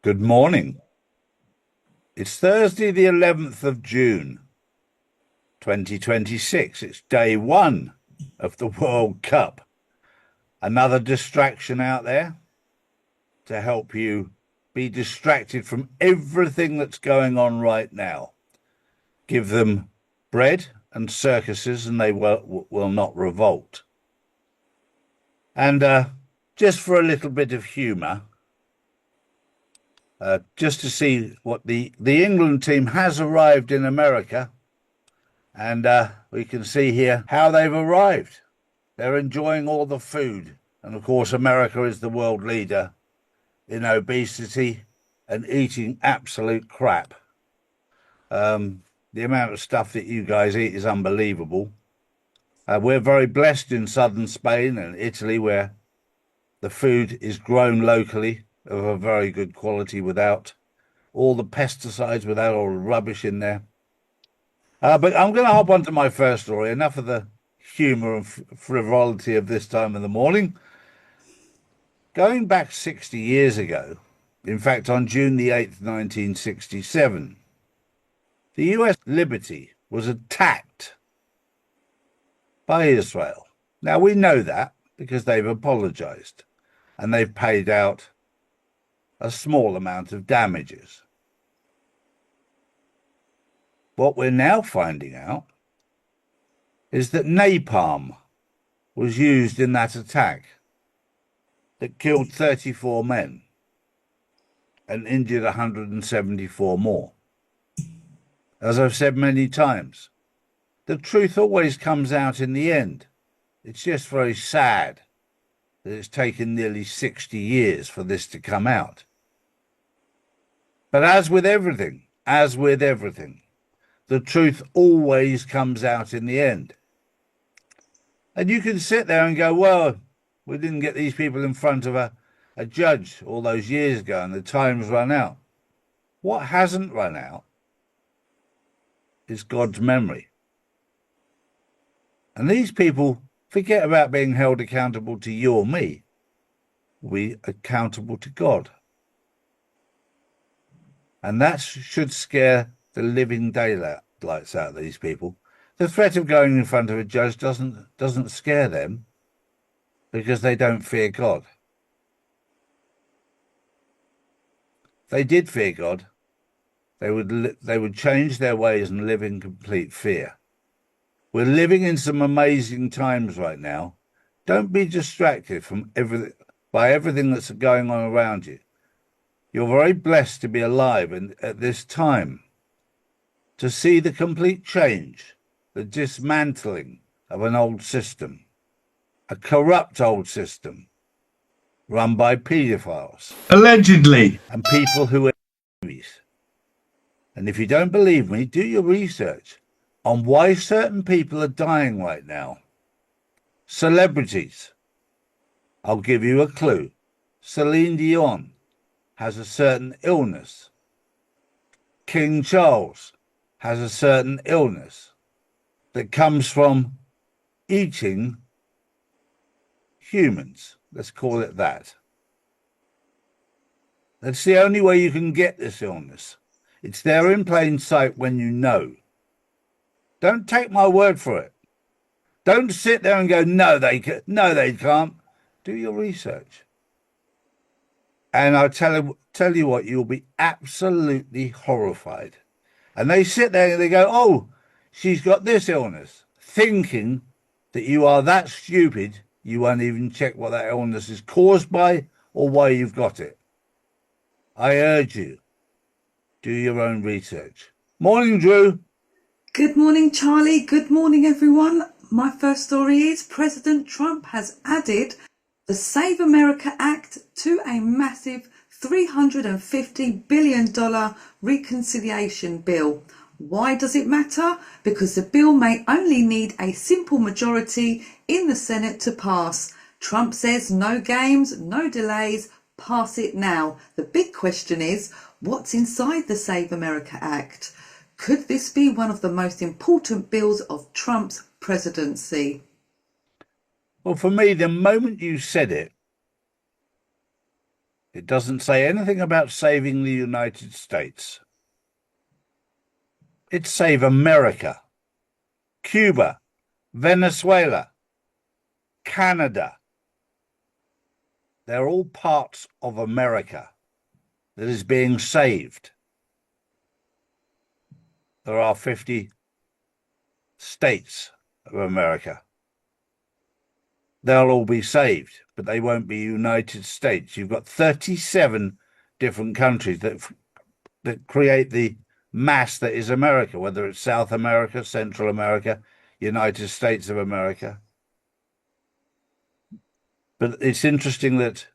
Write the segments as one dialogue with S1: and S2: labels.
S1: Good morning. It's Thursday, the 11th of June, 2026. It's day one of the World Cup. Another distraction out there to help you be distracted from everything that's going on right now. Give them bread and circuses, and they will not revolt. And just for a little bit of humour, just to see what the England team has arrived in America. And we can see here how they've arrived. They're enjoying all the food. And of course, America is the world leader in obesity and eating absolute crap. The amount of stuff that you guys eat is unbelievable. We're very blessed in southern Spain and Italy, where the food is grown locally of a very good quality without all the pesticides, without all the rubbish in there. But I'm going to hop on to my first story. Enough of the humour and frivolity of this time of the morning. Going back 60 years ago, in fact, on June the 8th, 1967, the US Liberty was attacked by Israel. Now, we know that because they've apologized and they've paid out a small amount of damages. What we're now finding out is that napalm was used in that attack that killed 34 men and injured 174 more. As I've said many times, the truth always comes out in the end. It's just very sad that it's taken nearly 60 years for this to come out. But as with everything, the truth always comes out in the end. And you can sit there and go, well, we didn't get these people in front of a judge all those years ago and the time's run out. What hasn't run out is God's memory. And these people forget about being held accountable to you or me. We're accountable to God. And that should scare the living daylights out of these people. The threat of going in front of a judge doesn't scare them because they don't fear God. If they did fear God, they would change their ways and live in complete fear. We're living in some amazing times right now. Don't be distracted by everything that's going on around you. You're very blessed to be alive and at this time to see the complete change, the dismantling of an old system, a corrupt old system run by paedophiles.
S2: Allegedly.
S1: And people who are enemies. And if you don't believe me, do your research on why certain people are dying right now. Celebrities. I'll give you a clue. Celine Dion has a certain illness. King Charles has a certain illness that comes from eating humans. Let's call it that. That's the only way you can get this illness. It's there in plain sight when you know. Don't take my word for it. Don't sit there and go, no, they can't. Do your research. And I'll tell you what, you'll be absolutely horrified. And they sit there and they go, oh, she's got this illness, thinking that you are that stupid you won't even check what that illness is caused by or why you've got it. I urge you, do your own research. Morning, Drew.
S3: Good morning, Charlie. Good morning, everyone. My first story is President Trump has added the Save America Act to a massive $350 billion reconciliation bill. Why does it matter? Because the bill may only need a simple majority in the Senate to pass. Trump says no games, no delays, pass it now. The big question is, what's inside the Save America Act? Could this be one of the most important bills of Trump's presidency?
S1: Well, for me, the moment you said it, It doesn't say anything about saving the United States. It's save America, Cuba, Venezuela, Canada. They're all parts of America that is being saved. There are 50 states of America. They'll all be saved, but they won't be United States. You've got 37 different countries that create the mass that is America, whether it's South America, Central America, United States of America. But it's interesting that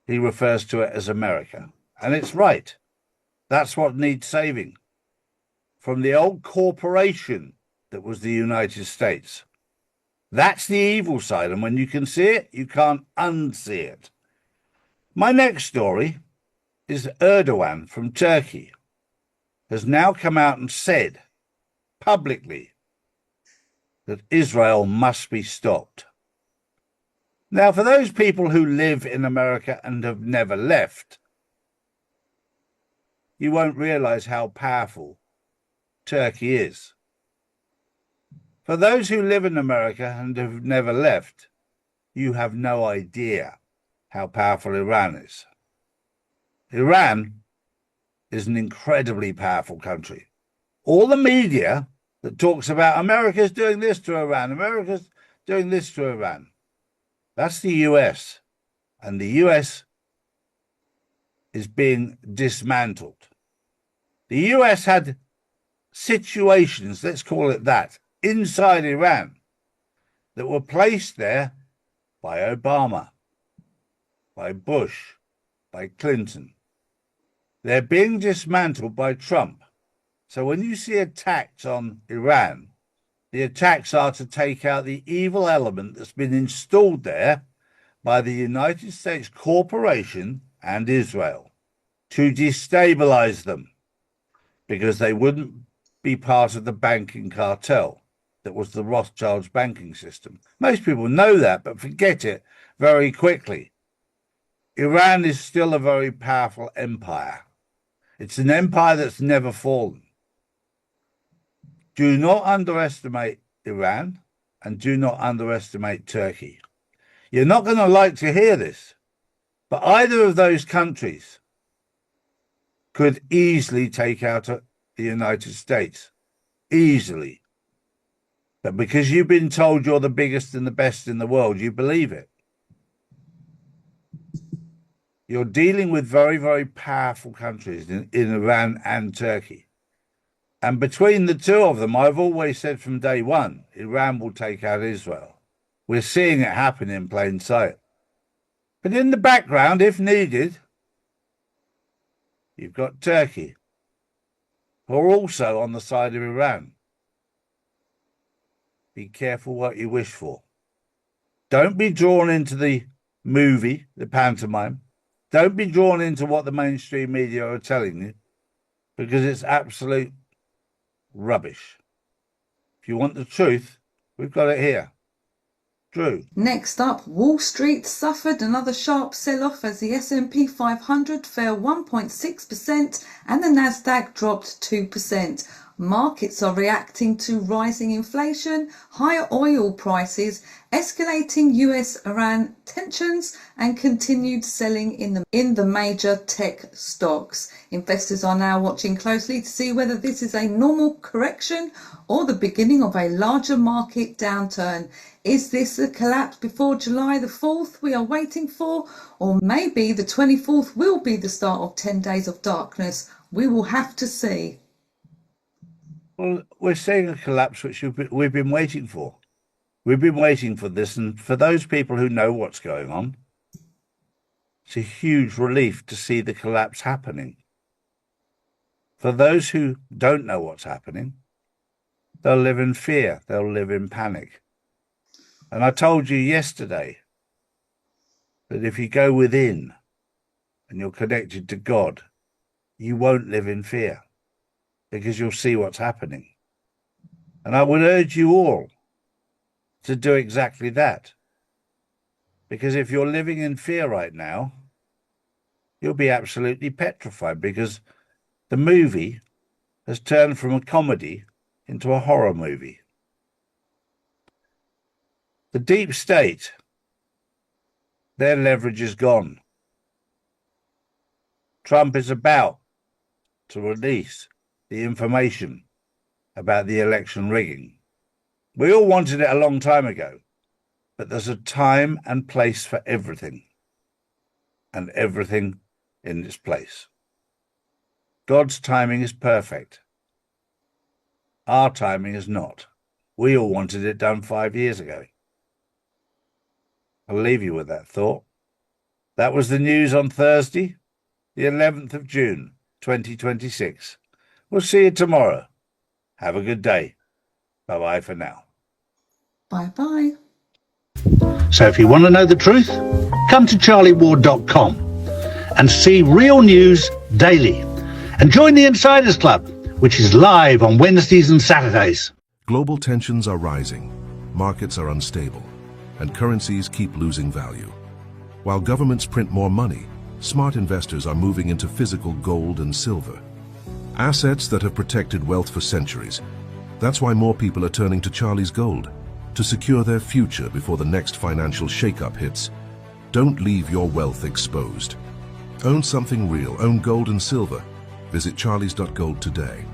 S1: he refers to it as America. And it's right. That's what needs saving from the old corporation that was the United States. That's the evil side. And when you can see it, you can't unsee it. My next story is Erdogan from Turkey has now come out and said publicly that Israel must be stopped. Now, for those people who live in America and have never left, you won't realize how powerful Turkey is. For those who live in America and have never left, you have no idea how powerful Iran is. Iran is an incredibly powerful country. All the media that talks about America's doing this to Iran, America's doing this to Iran, that's the US. And the US is being dismantled. The US had situations, let's call it that, inside Iran that were placed there by Obama, by Bush, by Clinton. They're being dismantled by Trump. So when you see attacks on Iran, the attacks are to take out the evil element that's been installed there by the United States corporation and Israel to destabilize them because they wouldn't be part of the banking cartel that was the Rothschilds banking system. Most people know that, but forget it very quickly. Iran is still a very powerful empire. It's an empire that's never fallen. Do not underestimate Iran and do not underestimate Turkey. You're not going to like to hear this, but either of those countries could easily take out the United States. Easily. But because you've been told you're the biggest and the best in the world, you believe it. You're dealing with very, very powerful countries in Iran and Turkey. And between the two of them, I've always said from day one, Iran will take out Israel. We're seeing it happen in plain sight. But in the background, if needed, you've got Turkey, who are also on the side of Iran. Be careful what you wish for. Don't be drawn into the movie, the pantomime. Don't be drawn into what the mainstream media are telling you, because it's absolute rubbish. If you want the truth, we've got it here. Drew.
S3: Next up, Wall Street suffered another sharp sell-off as the S&P 500 fell 1.6% and the Nasdaq dropped 2%. Markets are reacting to rising inflation, higher oil prices, escalating US-Iran tensions and continued selling in the major tech stocks. Investors are now watching closely to see whether this is a normal correction or the beginning of a larger market downturn. Is this a collapse before July the 4th we are waiting for? Or maybe the 24th will be the start of 10 days of darkness? We will have to see.
S1: Well, we're seeing a collapse which we've been waiting for. We've been waiting for this, and for those people who know what's going on, it's a huge relief to see the collapse happening. For those who don't know what's happening, they'll live in fear, they'll live in panic. And I told you yesterday that if you go within and you're connected to God, you won't live in fear, because you'll see what's happening. And I would urge you all to do exactly that. Because if you're living in fear right now, you'll be absolutely petrified because the movie has turned from a comedy into a horror movie. The deep state, their leverage is gone. Trump is about to release the information about the election rigging. We all wanted it a long time ago, but there's a time and place for everything, and everything in its place. God's timing is perfect. Our timing is not. We all wanted it done 5 years ago. I'll leave you with that thought. That was the news on Thursday, the 11th of June, 2026. We'll see you tomorrow. Have a good day. Bye-bye for now.
S3: Bye-bye.
S1: So if you want to know the truth, come to charlieward.com and see real news daily. And join the Insiders Club, which is live on Wednesdays and Saturdays.
S2: Global tensions are rising, markets are unstable, and currencies keep losing value. While governments print more money, smart investors are moving into physical gold and silver, assets that have protected wealth for centuries. That's why more people are turning to Charlie's Gold to secure their future before the next financial shakeup hits. Don't leave your wealth exposed. Own something real, own gold and silver. Visit charlies.gold today.